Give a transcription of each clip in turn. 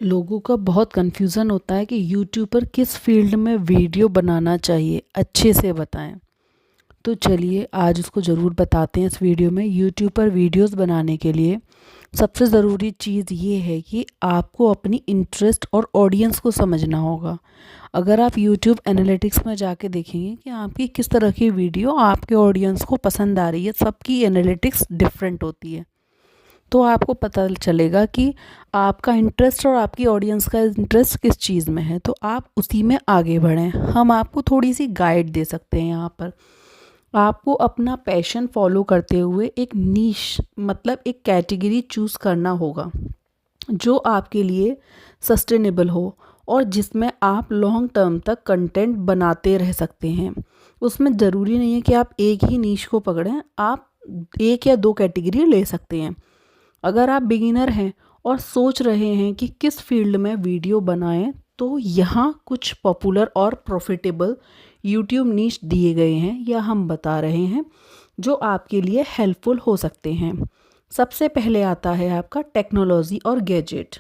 लोगों का बहुत कन्फ्यूज़न होता है कि यूट्यूब पर किस फील्ड में वीडियो बनाना चाहिए, अच्छे से बताएं। तो चलिए आज उसको ज़रूर बताते हैं इस वीडियो में। यूट्यूब पर वीडियोस बनाने के लिए सबसे ज़रूरी चीज़ ये है कि आपको अपनी इंटरेस्ट और ऑडियंस को समझना होगा। अगर आप यूट्यूब एनालिटिक्स में जाके देखेंगे कि आपकी किस तरह की वीडियो आपके ऑडियंस को पसंद आ रही है, सबकी एनालिटिक्स डिफरेंट होती है, तो आपको पता चलेगा कि आपका इंटरेस्ट और आपकी ऑडियंस का इंटरेस्ट किस चीज़ में है, तो आप उसी में आगे बढ़ें। हम आपको थोड़ी सी गाइड दे सकते हैं यहाँ पर। आपको अपना पैशन फॉलो करते हुए एक नीश मतलब एक कैटेगरी चूज़ करना होगा जो आपके लिए सस्टेनेबल हो और जिसमें आप लॉन्ग टर्म तक कंटेंट बनाते रह सकते हैं। उसमें ज़रूरी नहीं है कि आप एक ही नीश को पकड़ें, आप एक या दो कैटेगरी ले सकते हैं। अगर आप बिगिनर हैं और सोच रहे हैं कि किस फील्ड में वीडियो बनाएं, तो यहाँ कुछ पॉपुलर और प्रॉफिटेबल यूट्यूब नीश दिए गए हैं या हम बता रहे हैं जो आपके लिए हेल्पफुल हो सकते हैं। सबसे पहले आता है आपका टेक्नोलॉजी और गैजेट।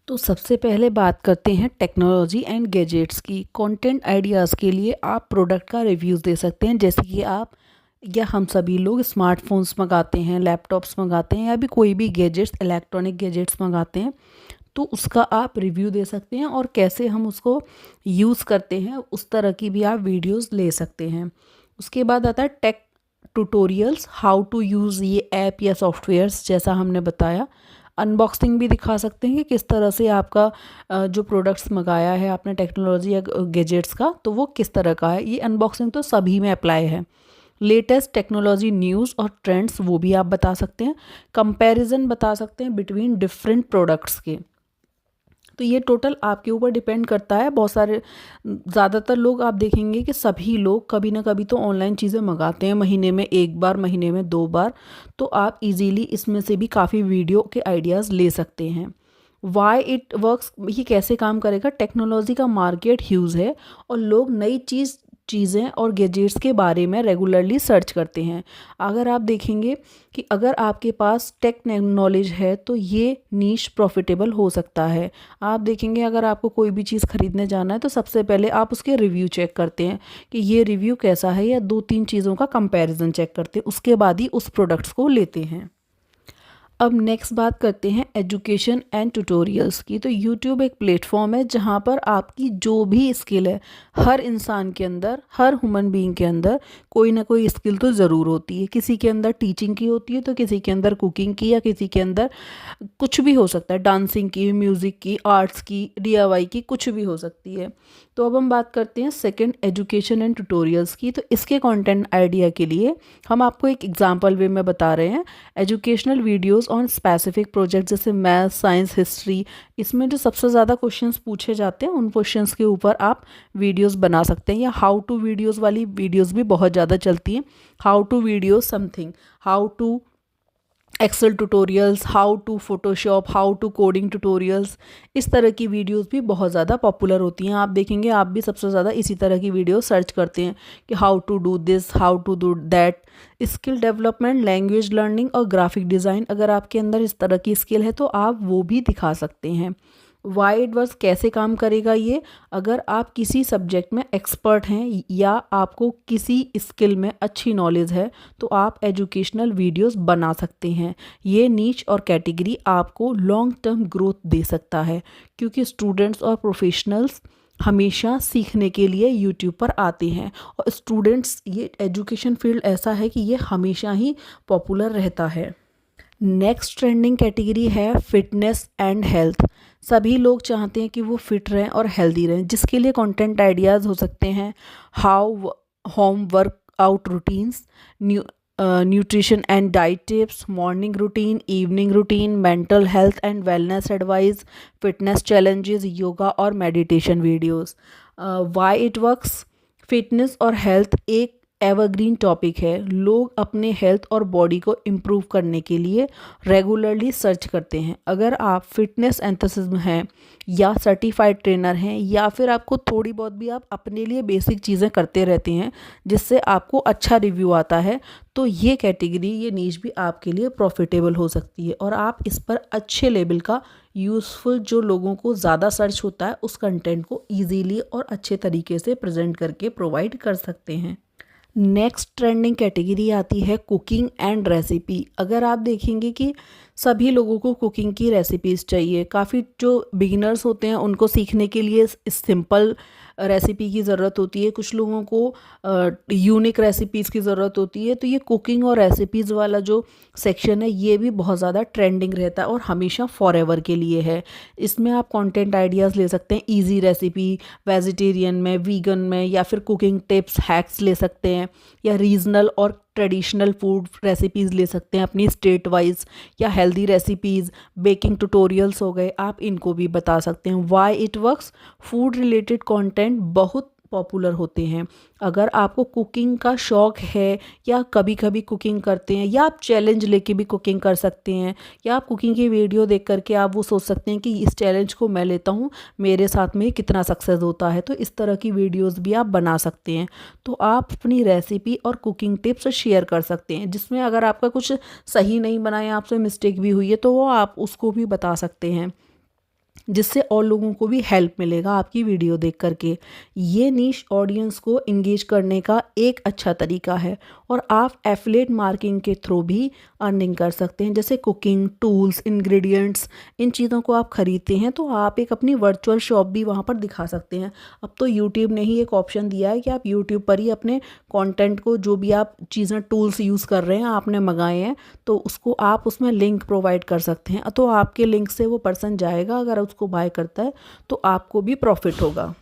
तो सबसे पहले बात करते हैं टेक्नोलॉजी एंड गैजेट्स की। कंटेंट आइडियाज़ के लिए आप प्रोडक्ट का रिव्यूज़ दे सकते हैं, जैसे कि आप या हम सभी लोग स्मार्टफोन्स मंगाते हैं, लैपटॉप्स मंगाते हैं या भी कोई भी गैजेट्स, इलेक्ट्रॉनिक गैजेट्स मंगाते हैं, तो उसका आप रिव्यू दे सकते हैं और कैसे हम उसको यूज़ करते हैं उस तरह की भी आप वीडियोस ले सकते हैं। उसके बाद आता है tech tutorials, how to use ये ऐप या सॉफ्टवेयर्स, जैसा हमने बताया। अनबॉक्सिंग भी दिखा सकते हैं कि किस तरह से आपका जो प्रोडक्ट्स मंगाया है आपने टेक्नोलॉजी या गैजेट्स का, तो वो किस तरह का है। ये अनबॉक्सिंग तो सभी में अप्लाई है। लेटेस्ट टेक्नोलॉजी न्यूज़ और ट्रेंड्स वो भी आप बता सकते हैं। कंपैरिजन बता सकते हैं बिटवीन डिफरेंट प्रोडक्ट्स के। तो ये टोटल आपके ऊपर डिपेंड करता है। बहुत सारे ज़्यादातर लोग आप देखेंगे कि सभी लोग कभी ना कभी तो ऑनलाइन चीज़ें मंगाते हैं, महीने में एक बार, महीने में दो बार। तो आप इजीली इसमें से भी काफ़ी वीडियो के आइडियाज़ ले सकते हैं। वाई इट वर्क्स, ये कैसे काम करेगा। टेक्नोलॉजी का मार्केट ह्यूज है और लोग नई चीज़ें और गैजेट्स के बारे में रेगुलरली सर्च करते हैं। अगर आप देखेंगे कि अगर आपके पास टेक नॉलेज है तो ये नीश प्रॉफिटेबल हो सकता है। आप देखेंगे अगर आपको कोई भी चीज़ खरीदने जाना है तो सबसे पहले आप उसके रिव्यू चेक करते हैं कि ये रिव्यू कैसा है, या दो तीन चीज़ों का कंपैरिजन चेक करते हैं, उसके बाद ही उस प्रोडक्ट्स को लेते हैं। अब नेक्स्ट बात करते हैं एजुकेशन एंड ट्यूटोरियल्स की। तो यूट्यूब एक प्लेटफॉर्म है जहाँ पर आपकी जो भी स्किल है, हर इंसान के अंदर, हर ह्यूमन बीइंग के अंदर कोई ना कोई स्किल तो ज़रूर होती है। किसी के अंदर टीचिंग की होती है, तो किसी के अंदर कुकिंग की, या किसी के अंदर कुछ भी हो सकता है, डांसिंग की, म्यूज़िक की, आर्ट्स की, डीआईवाई की, कुछ भी हो सकती है। तो अब हम बात करते हैं सेकंड, एजुकेशन एंड ट्यूटोरियल्स की। तो इसके कंटेंट आइडिया के लिए हम आपको एक एग्जांपल वे में बता रहे हैं। Educational videos on specific project जैसे मैथ, साइंस, हिस्ट्री, इसमें जो सबसे ज़्यादा क्वेश्चंस पूछे जाते हैं उन क्वेश्चंस के ऊपर आप वीडियोस बना सकते हैं। या हाउ टू वीडियोस वाली वीडियोस भी बहुत ज़्यादा चलती हैं। How to video something, how to Excel tutorials, how to Photoshop, how to coding tutorials, इस तरह की वीडियोस भी बहुत ज़्यादा पॉपुलर होती हैं। आप देखेंगे आप भी सबसे ज़्यादा इसी तरह की वीडियो सर्च करते हैं कि how to do this, how to do that. Skill development, language learning और ग्राफिक डिज़ाइन, अगर आपके अंदर इस तरह की स्किल है तो आप वो भी दिखा सकते हैं। वाइड वर्स कैसे काम करेगा ये, अगर आप किसी सब्जेक्ट में एक्सपर्ट हैं या आपको किसी स्किल में अच्छी नॉलेज है तो आप एजुकेशनल वीडियोस बना सकते हैं। ये नीच और कैटेगरी आपको लॉन्ग टर्म ग्रोथ दे सकता है, क्योंकि स्टूडेंट्स और प्रोफेशनल्स हमेशा सीखने के लिए यूट्यूब पर आते हैं। और स्टूडेंट्स, ये एजुकेशन फील्ड ऐसा है कि ये हमेशा ही पॉपुलर रहता है। नेक्स्ट ट्रेंडिंग कैटेगरी है फिटनेस एंड हेल्थ। सभी लोग चाहते हैं कि वो फिट रहें और हेल्दी रहें, जिसके लिए कंटेंट आइडियाज़ हो सकते हैं how home workout routines, nutrition and diet tips, morning routine, evening routine, mental health and wellness advice, fitness challenges, yoga और meditation videos. Why it works, fitness और हेल्थ एक एवरग्रीन टॉपिक है। लोग अपने health और बॉडी को improve करने के लिए रेगुलरली सर्च करते हैं। अगर आप फिटनेस एंथुसिज्म हैं या सर्टिफाइड ट्रेनर हैं या फिर आपको थोड़ी बहुत भी आप अपने लिए बेसिक चीज़ें करते रहते हैं जिससे आपको अच्छा रिव्यू आता है, तो ये कैटेगरी, ये नीश भी आपके लिए प्रॉफिटेबल हो सकती है और आप इस पर अच्छे लेवल का यूज़फुल, जो लोगों को ज़्यादा सर्च होता है, उस कंटेंट को ईजीली और अच्छे तरीके से प्रेजेंट करके प्रोवाइड कर सकते हैं। नेक्स्ट ट्रेंडिंग कैटेगरी आती है कुकिंग एंड रेसिपी। अगर आप देखेंगे कि सभी लोगों को कुकिंग की रेसिपीज़ चाहिए, काफ़ी जो बिगिनर्स होते हैं उनको सीखने के लिए सिंपल रेसिपी की ज़रूरत होती है, कुछ लोगों को यूनिक रेसिपीज़ की ज़रूरत होती है। तो ये कुकिंग और रेसिपीज़ वाला जो सेक्शन है ये भी बहुत ज़्यादा ट्रेंडिंग रहता है और हमेशा फॉरएवर के लिए है। इसमें आप कंटेंट आइडियाज़ ले सकते हैं, इजी रेसिपी, वेजिटेरियन में, वीगन में, या फिर कुकिंग टिप्स, हैक्स ले सकते हैं, या रीजनल और ट्रेडिशनल फूड रेसिपीज़ ले सकते हैं अपनी स्टेट वाइज, या हेल्दी रेसिपीज़, बेकिंग ट्यूटोरियल्स हो गए, आप इनको भी बता सकते हैं। Y it works, food related content बहुत पॉपुलर होते हैं। अगर आपको कुकिंग का शौक़ है या कभी कभी कुकिंग करते हैं, या आप चैलेंज लेके भी कुकिंग कर सकते हैं, या आप कुकिंग की वीडियो देख करके आप वो सोच सकते हैं कि इस चैलेंज को मैं लेता हूँ, मेरे साथ में कितना सक्सेस होता है, तो इस तरह की वीडियोस भी आप बना सकते हैं। तो आप अपनी रेसिपी और कुकिंग टिप्स शेयर कर सकते हैं, जिसमें अगर आपका कुछ सही नहीं बना है, आपसे मिस्टेक भी हुई है, तो वो आप उसको भी बता सकते हैं, जिससे और लोगों को भी हेल्प मिलेगा आपकी वीडियो देख करके। ये नीश ऑडियंस को इंगेज करने का एक अच्छा तरीका है और आप एफिलिएट मार्केटिंग के थ्रू भी अर्निंग कर सकते हैं। जैसे कुकिंग टूल्स, इंग्रेडिएंट्स, इन चीज़ों को आप ख़रीदते हैं तो आप एक अपनी वर्चुअल शॉप भी वहाँ पर दिखा सकते हैं। अब तो यूट्यूब ने ही एक ऑप्शन दिया है कि आप यूट्यूब पर ही अपने कंटेंट को, जो भी आप चीज़ें टूल्स यूज़ कर रहे हैं, आपने मंगाए हैं, तो उसको आप उसमें लिंक प्रोवाइड कर सकते हैं। तो आपके लिंक से वो पर्सन जाएगा, अगर उसको बाय करता है तो आपको भी प्रॉफिट होगा।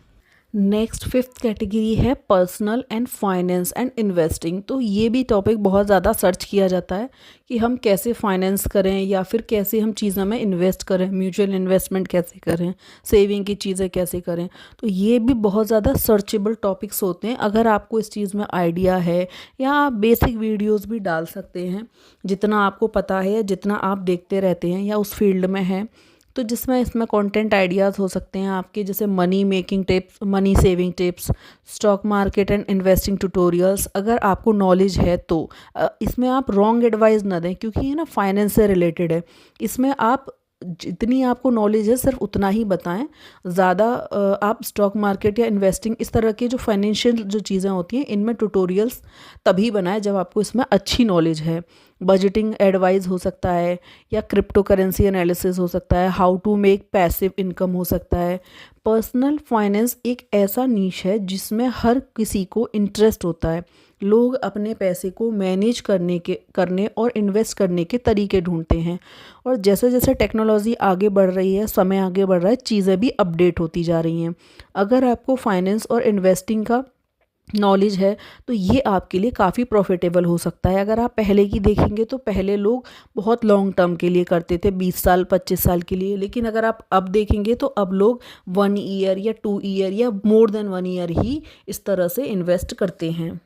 नेक्स्ट फिफ्थ कैटेगरी है personal and finance and investing. तो ये भी टॉपिक बहुत ज़्यादा सर्च किया जाता है कि हम कैसे फाइनेंस करें या फिर कैसे हम चीज़ों में इन्वेस्ट करें, म्यूचुअल इन्वेस्टमेंट कैसे करें, सेविंग की चीज़ें कैसे करें। तो ये भी बहुत ज़्यादा सर्चेबल टॉपिक्स होते हैं। अगर आपको इस चीज़ में आइडिया है, या आप बेसिक वीडियोज़ भी डाल सकते हैं जितना आपको पता है या जितना आप देखते रहते हैं या उस फील्ड में हैं, तो जिसमें इसमें कंटेंट आइडियाज़ हो सकते हैं आपके, जैसे money making tips, money saving tips, stock market and investing tutorials. अगर आपको नॉलेज है तो इसमें आप रॉन्ग एडवाइस ना दें, क्योंकि ये ना फाइनेंस से रिलेटेड है। इसमें आप जितनी आपको नॉलेज है सिर्फ उतना ही बताएं। ज़्यादा आप स्टॉक मार्केट या इन्वेस्टिंग, इस तरह के जो फाइनेंशियल जो चीज़ें होती हैं, इनमें ट्यूटोरियल्स तभी बनाएं जब आपको इसमें अच्छी नॉलेज है। बजटिंग एडवाइस हो सकता है, या क्रिप्टो करेंसी एनालिसिस हो सकता है, how to make passive income हो सकता है। पर्सनल फाइनेंस एक ऐसा नीश है जिसमें हर किसी को इंटरेस्ट होता है। लोग अपने पैसे को मैनेज करने और इन्वेस्ट करने के तरीके ढूंढते हैं, और जैसे जैसे टेक्नोलॉजी आगे बढ़ रही है, समय आगे बढ़ रहा है, चीज़ें भी अपडेट होती जा रही हैं। अगर आपको फाइनेंस और इन्वेस्टिंग का नॉलेज है तो ये आपके लिए काफ़ी प्रॉफिटेबल हो सकता है। अगर आप पहले की देखेंगे तो पहले लोग बहुत लॉन्ग टर्म के लिए करते थे, 20 साल 25 साल के लिए, लेकिन अगर आप अब देखेंगे तो अब लोग 1 ईयर या 2 ईयर या मोर देन 1 ईयर ही इस तरह से इन्वेस्ट करते हैं।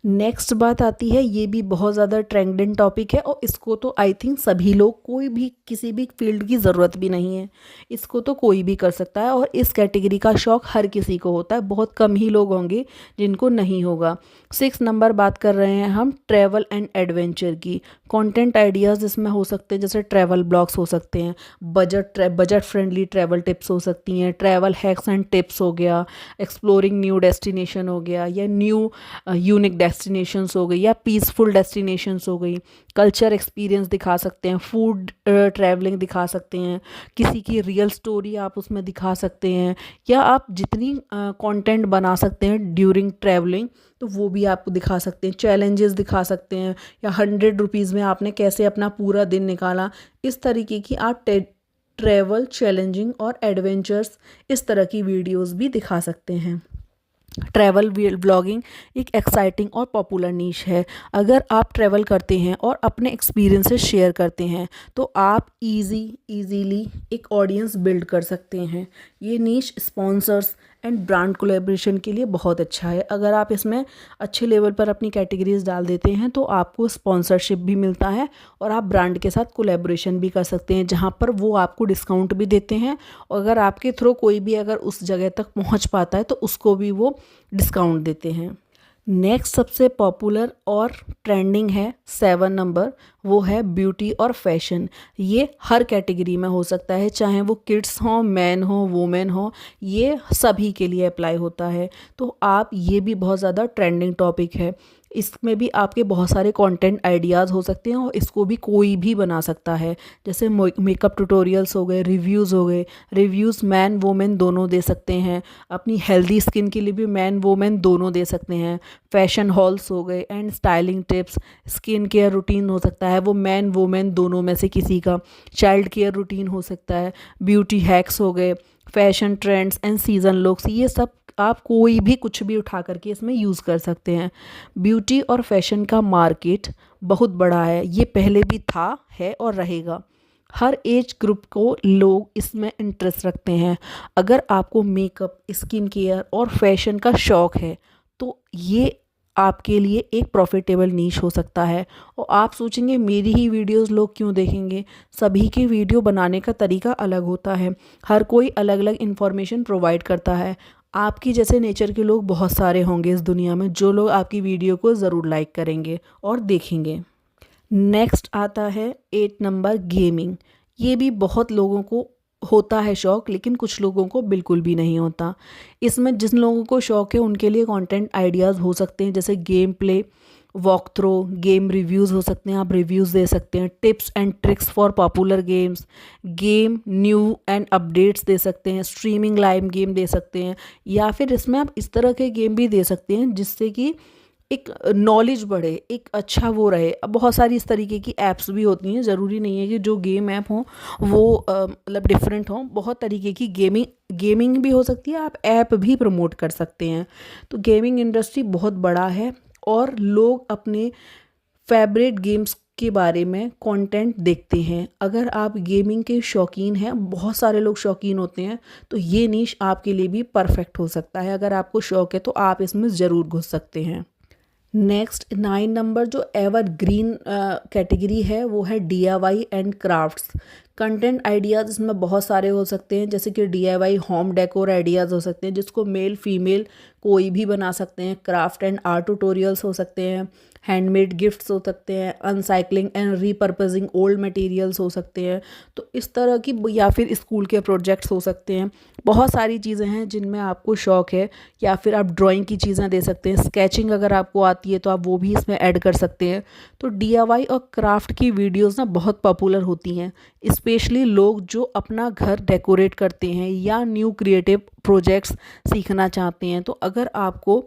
नेक्स्ट बात आती है, ये भी बहुत ज़्यादा ट्रेंडिंग टॉपिक है और इसको तो आई थिंक सभी लोग, कोई भी किसी भी फील्ड की ज़रूरत भी नहीं है, इसको तो कोई भी कर सकता है और इस कैटेगरी का शौक़ हर किसी को होता है। बहुत कम ही लोग होंगे जिनको नहीं होगा। 6 नंबर बात कर रहे हैं हम ट्रैवल एंड एडवेंचर की। कंटेंट आइडियाज़ इसमें हो सकते हैं, जैसे ट्रैवल ब्लॉग्स हो सकते हैं, बजट फ्रेंडली ट्रैवल टिप्स हो सकती हैं, ट्रैवल हैक्स एंड टिप्स हो गया, एक्सप्लोरिंग न्यू डेस्टिनेशन हो गया, या न्यू यूनिक डेस्टिनेशंस हो गई, या पीसफुल डेस्टिनेशंस हो गई, कल्चर एक्सपीरियंस दिखा सकते हैं, फूड ट्रैवलिंग दिखा सकते हैं, किसी की रियल स्टोरी आप उसमें दिखा सकते हैं, या आप जितनी कंटेंट बना सकते हैं ड्यूरिंग ट्रैवलिंग तो वो भी आप दिखा सकते हैं। चैलेंजेस दिखा सकते हैं, या 100 रुपीज़ में आपने कैसे अपना पूरा दिन निकाला। इस तरीके की आप ट्रैवल, चैलेंजिंग और एडवेंचर्स, इस तरह की वीडियोस भी दिखा सकते हैं। ट्रैवल ब्लॉगिंग एक एक्साइटिंग और पॉपुलर नीश है। अगर आप ट्रैवल करते हैं और अपने एक्सपीरियंसेस शेयर करते हैं तो आप इजीली एक ऑडियंस बिल्ड कर सकते हैं। ये नीश स्पॉन्सर्स एंड ब्रांड कोलैबोरेशन के लिए बहुत अच्छा है। अगर आप इसमें अच्छे लेवल पर अपनी कैटेगरीज डाल देते हैं तो आपको स्पॉन्सरशिप भी मिलता है और आप ब्रांड के साथ कोलैबोरेशन भी कर सकते हैं, जहाँ पर वो आपको डिस्काउंट भी देते हैं और अगर आपके थ्रू कोई भी अगर उस जगह तक पहुँच पाता है तो उसको भी वो डिस्काउंट देते हैं। नेक्स्ट सबसे पॉपुलर और ट्रेंडिंग है 7 नंबर, वो है ब्यूटी और फैशन। ये हर कैटेगरी में हो सकता है, चाहे वो किड्स हों, मैन हो, वुमेन हो, ये सभी के लिए अप्लाई होता है। तो आप ये भी बहुत ज़्यादा ट्रेंडिंग टॉपिक है। इसमें भी आपके बहुत सारे कंटेंट आइडियाज़ हो सकते हैं और इसको भी कोई भी बना सकता है। जैसे मेकअप ट्यूटोरियल्स हो गए, रिव्यूज़ हो गए। रिव्यूज़ मैन वुमेन दोनों दे सकते हैं। अपनी हेल्दी स्किन के लिए भी मैन वुमेन दोनों दे सकते हैं। फैशन हॉल्स हो गए and styling tips, skin care routine हो सकता है वो मैन वुमेन दोनों में से किसी का। चाइल्ड केयर रूटीन हो सकता है। ब्यूटी हैक्स हो गए, fashion trends and season looks, ये सब आप कोई भी कुछ भी उठा करके इसमें यूज़ कर सकते हैं। ब्यूटी और फैशन का मार्केट बहुत बड़ा है, ये पहले भी था, है और रहेगा। हर एज ग्रुप को लोग इसमें इंटरेस्ट रखते हैं। अगर आपको मेकअप, स्किन केयर और फैशन का शौक़ है तो ये आपके लिए एक प्रॉफिटेबल नीश हो सकता है। और आप सोचेंगे मेरी ही वीडियोस लोग क्यों देखेंगे? सभी के वीडियो बनाने का तरीका अलग होता है, हर कोई अलग अलग इन्फॉर्मेशन प्रोवाइड करता है। आपकी जैसे नेचर के लोग बहुत सारे होंगे इस दुनिया में, जो लोग आपकी वीडियो को ज़रूर लाइक करेंगे और देखेंगे। नेक्स्ट आता है 8 नंबर, गेमिंग। ये भी बहुत लोगों को होता है शौक़, लेकिन कुछ लोगों को बिल्कुल भी नहीं होता। इसमें जिन लोगों को शौक़ है उनके लिए कंटेंट आइडियाज़ हो सकते हैं, जैसे game play, walkthrough, game reviews हो सकते हैं, आप रिव्यूज़ दे सकते हैं। Tips and tricks for popular games, game new and updates दे सकते हैं। स्ट्रीमिंग लाइव गेम दे सकते हैं, या फिर इसमें आप इस तरह के गेम भी दे सकते हैं जिससे कि एक नॉलेज बढ़े, एक अच्छा वो रहे। अब बहुत सारी इस तरीके की ऐप्स भी होती हैं, ज़रूरी नहीं है कि जो गेम ऐप हों वो मतलब डिफरेंट हों। बहुत तरीके की गेमिंग भी हो सकती है, आप ऐप भी प्रमोट कर सकते हैं। तो गेमिंग इंडस्ट्री बहुत बड़ा है और लोग अपने फेवरेट गेम्स के बारे में कंटेंट देखते हैं। अगर आप गेमिंग के शौकीन हैं, बहुत सारे लोग शौकीन होते हैं, तो ये नीश आपके लिए भी परफेक्ट हो सकता है। अगर आपको शौक़ है तो आप इसमें ज़रूर घुस सकते हैं। नेक्स्ट 9 नंबर जो एवरग्रीन कैटेगरी है वो है DIY and crafts. Content ideas इसमें बहुत सारे हो सकते हैं, जैसे कि DIY होम डेकोर आइडियाज़ हो सकते हैं जिसको मेल फीमेल कोई भी बना सकते हैं। क्राफ्ट एंड आर्ट ट्यूटोरियल्स हो सकते हैं। हैंडमेड गिफ्ट्स हो सकते हैं। अनसाइक्लिंग एंड रीपर्पजिंग ओल्ड मटेरियल्स हो सकते हैं। तो इस तरह की, या फिर स्कूल के प्रोजेक्ट्स हो सकते हैं। बहुत सारी चीज़ें हैं जिनमें आपको शौक़ है, या फिर आप ड्राइंग की चीज़ें दे सकते हैं। स्केचिंग अगर आपको आती है तो आप वो भी इसमें ऐड कर सकते हैं। तो DIY और क्राफ्ट की वीडियोज़ ना बहुत पॉपुलर होती हैं, स्पेशली लोग जो अपना घर डेकोरेट करते हैं या न्यू क्रिएटिव प्रोजेक्ट्स सीखना चाहते हैं। तो अगर आपको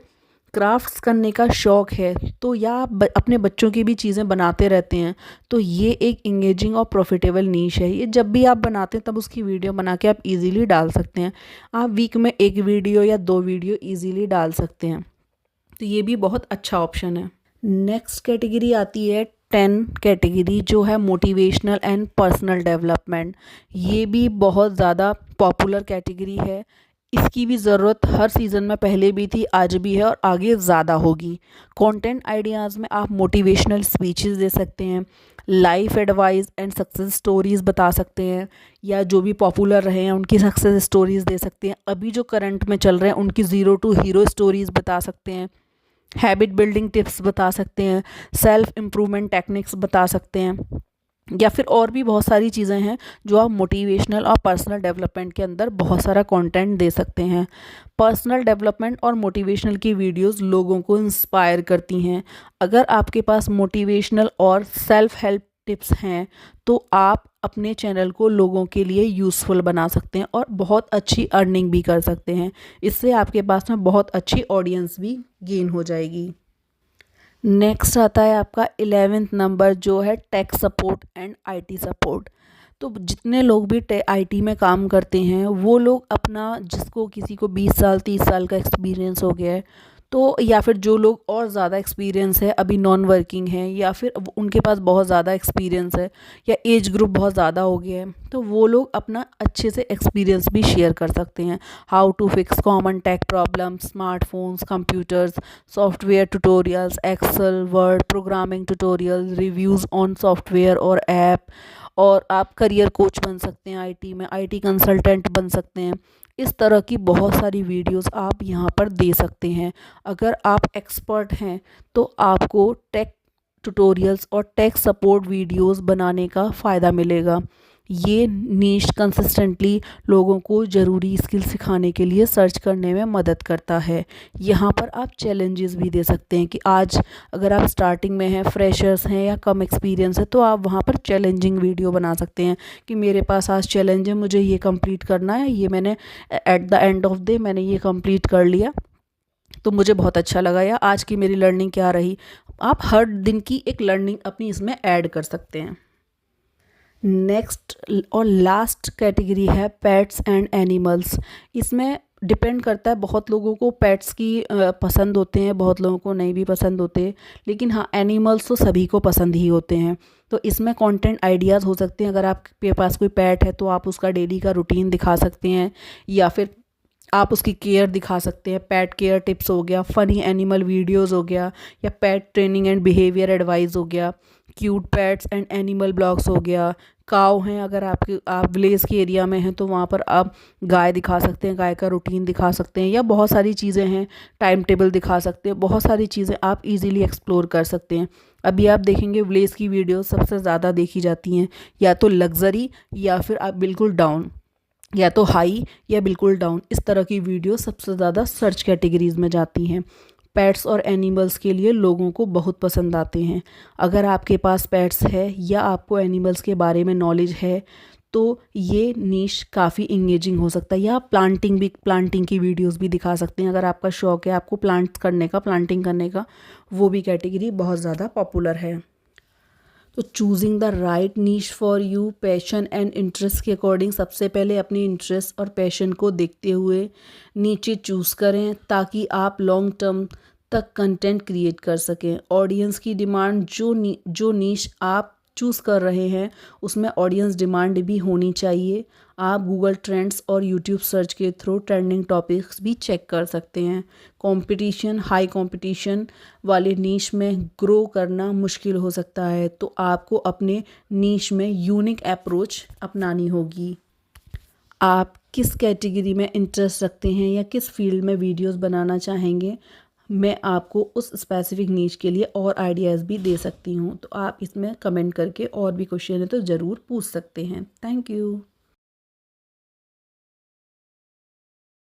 क्राफ्ट्स करने का शौक़ है तो, या आप अपने बच्चों की भी चीज़ें बनाते रहते हैं, तो ये एक इंगेजिंग और प्रॉफिटेबल नीश है। ये जब भी आप बनाते हैं तब उसकी वीडियो बना के आप इजीली डाल सकते हैं। आप वीक में 1 वीडियो या 2 वीडियो इजीली डाल सकते हैं, तो ये भी बहुत अच्छा ऑप्शन है। नेक्स्ट कैटेगरी आती है 10 कैटेगरी, जो है मोटिवेशनल एंड पर्सनल डेवलपमेंट। ये भी बहुत ज़्यादा पॉपुलर कैटेगरी है। इसकी भी ज़रूरत हर सीज़न में पहले भी थी, आज भी है और आगे ज़्यादा होगी। कंटेंट आइडियाज़ में आप मोटिवेशनल स्पीचेस दे सकते हैं, life advice and success stories बता सकते हैं, या जो भी पॉपुलर रहे हैं उनकी सक्सेस स्टोरीज़ दे सकते हैं। अभी जो करंट में चल रहे हैं उनकी 0 to हीरो स्टोरीज़ बता सकते हैं। हैबिट बिल्डिंग टिप्स बता सकते हैं। सेल्फ इम्प्रूवमेंट टेक्निक्स बता सकते हैं, या फिर और भी बहुत सारी चीज़ें हैं जो आप मोटिवेशनल और पर्सनल डेवलपमेंट के अंदर बहुत सारा कंटेंट दे सकते हैं। पर्सनल डेवलपमेंट और मोटिवेशनल की वीडियोस लोगों को इंस्पायर करती हैं। अगर आपके पास मोटिवेशनल और सेल्फ हेल्प टिप्स हैं तो आप अपने चैनल को लोगों के लिए यूज़फुल बना सकते हैं और बहुत अच्छी अर्निंग भी कर सकते हैं। इससे आपके पास में बहुत अच्छी ऑडियंस भी गेन हो जाएगी। नेक्स्ट आता है आपका 11th नंबर, जो है tech support and IT support. तो जितने लोग भी IT में काम करते हैं वो लोग अपना, जिसको किसी को 20 साल 30 साल का एक्सपीरियंस हो गया है, तो या फिर जो लोग और ज़्यादा एक्सपीरियंस है, अभी नॉन वर्किंग हैं, या फिर उनके पास बहुत ज़्यादा एक्सपीरियंस है, या एज ग्रुप बहुत ज़्यादा हो गया है, तो वो लोग अपना अच्छे से एक्सपीरियंस भी शेयर कर सकते हैं। How to fix common tech problems, smartphones, computers, software tutorials, Excel, Word, programming tutorials, reviews on software और ऐप। और आप करियर कोच बन सकते हैं, आईटी में आईटी कंसल्टेंट बन सकते हैं। इस तरह की बहुत सारी वीडियोस आप यहाँ पर दे सकते हैं। अगर आप एक्सपर्ट हैं तो आपको टेक ट्यूटोरियल्स और टेक सपोर्ट वीडियोस बनाने का फ़ायदा मिलेगा। ये नीश कंसिस्टेंटली लोगों को ज़रूरी स्किल सिखाने के लिए सर्च करने में मदद करता है। यहाँ पर आप चैलेंजेस भी दे सकते हैं कि आज अगर आप स्टार्टिंग में हैं, फ्रेशर्स हैं या कम एक्सपीरियंस है, तो आप वहाँ पर चैलेंजिंग वीडियो बना सकते हैं कि मेरे पास आज चैलेंज है, मुझे ये कंप्लीट करना है, ये मैंने at the end of day मैंने ये कंप्लीट कर लिया तो मुझे बहुत अच्छा लगा, या आज की मेरी लर्निंग क्या रही। आप हर दिन की एक लर्निंग अपनी इसमें ऐड कर सकते हैं। नेक्स्ट और लास्ट कैटेगरी है पेट्स एंड एनिमल्स। इसमें डिपेंड करता है, बहुत लोगों को पेट्स की पसंद होते हैं, बहुत लोगों को नहीं भी पसंद होते, लेकिन हाँ एनिमल्स तो सभी को पसंद ही होते हैं। तो इसमें कंटेंट आइडियाज़ हो सकते हैं। अगर आपके पास कोई पेट है तो आप उसका डेली का रूटीन दिखा सकते हैं, या फिर आप उसकी केयर दिखा सकते हैं। पेट केयर टिप्स हो गया, फ़नी एनिमल वीडियोस हो गया, या पेट ट्रेनिंग एंड बिहेवियर एडवाइस हो गया, cute pets and animal blogs हो गया। काव हैं, अगर आप विलेज के एरिया में हैं तो वहाँ पर आप गाय दिखा सकते हैं, गाय का रूटीन दिखा सकते हैं, या बहुत सारी चीज़ें हैं, टाइम टेबल दिखा सकते हैं। बहुत सारी चीज़ें आप इजीली एक्सप्लोर कर सकते हैं। अभी आप देखेंगे विलेज की वीडियो सबसे ज़्यादा देखी जाती हैं, या तो लग्जरी, या फिर आप बिल्कुल डाउन, या तो हाई, या बिल्कुल डाउन। इस तरह की वीडियो सबसे ज़्यादा सर्च कैटेगरीज़ में जाती हैं। पेट्स और एनिमल्स के लिए लोगों को बहुत पसंद आते हैं। अगर आपके पास पेट्स है या आपको एनिमल्स के बारे में नॉलेज है तो ये नीश काफ़ी इंगेजिंग हो सकता है। या आप प्लांटिंग की वीडियोस भी दिखा सकते हैं। अगर आपका शौक़ है आपको प्लांटिंग करने का, वो भी कैटेगरी बहुत ज़्यादा पॉपुलर है। तो choosing the right niche for you, passion and interest के अकॉर्डिंग सबसे पहले अपने इंटरेस्ट और पैशन को देखते हुए नीचे चूज़ करें, ताकि आप लॉन्ग टर्म तक कंटेंट क्रिएट कर सकें। ऑडियंस की डिमांड, जो नीश आप चूज़ कर रहे हैं उसमें ऑडियंस डिमांड भी होनी चाहिए। आप गूगल ट्रेंड्स और यूट्यूब सर्च के थ्रू ट्रेंडिंग टॉपिक्स भी चेक कर सकते हैं। हाई कंपटीशन वाले नीश में ग्रो करना मुश्किल हो सकता है, तो आपको अपने नीश में यूनिक अप्रोच अपनानी होगी। आप किस कैटेगरी में इंटरेस्ट रखते हैं या किस फील्ड में वीडियोस बनाना चाहेंगे, मैं आपको उस स्पेसिफिक नीश के लिए और आइडियाज़ भी दे सकती हूँ। तो आप इसमें कमेंट करके और भी क्वेश्चन है तो ज़रूर पूछ सकते हैं। Thank you.